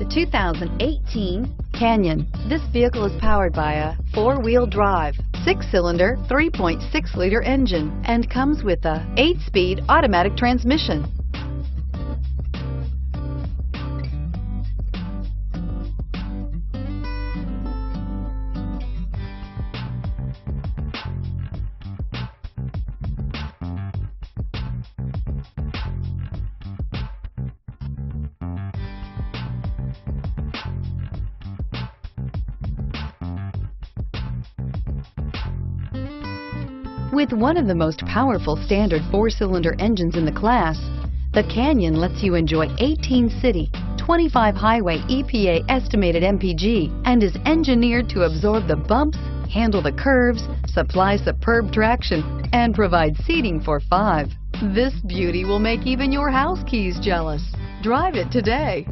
2018 Canyon. This vehicle is powered by a 4-wheel drive, 6-cylinder, 3.6-liter engine, and comes with a 8-speed automatic transmission. With one of the most powerful standard 4-cylinder engines in the class, the Canyon lets you enjoy 18 city, 25 highway EPA estimated MPG, and is engineered to absorb the bumps, handle the curves, supply superb traction, and provide seating for 5. This beauty will make even your house keys jealous. Drive it today.